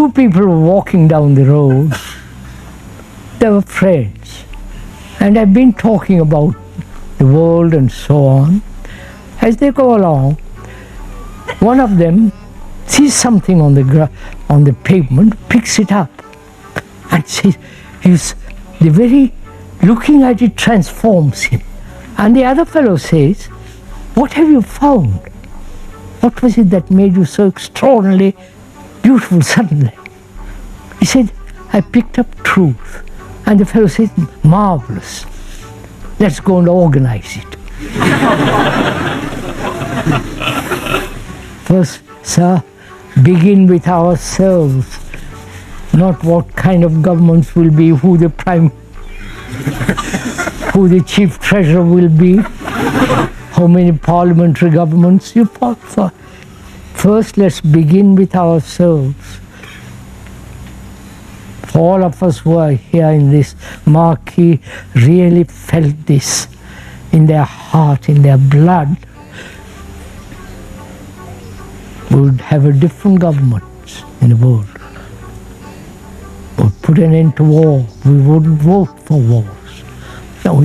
two people were walking down the road. They were friends. And I've been talking about the world and so on. As they go along, one of them sees something on the pavement, picks it up, and says, the very looking at it transforms him. And the other fellow says, what have you found? What was it that made you so extraordinarily beautiful suddenly? He said, I picked up truth. And the fellow said, marvelous. Let's go and organize it. First, sir, begin with ourselves, not what kind of governments will be, who the chief treasurer will be, how many parliamentary governments you fought for. First, let's begin with ourselves. All of us who are here in this marquee really felt this in their heart, in their blood. We would have a different government in the world. We would put an end to war. We wouldn't vote for wars. So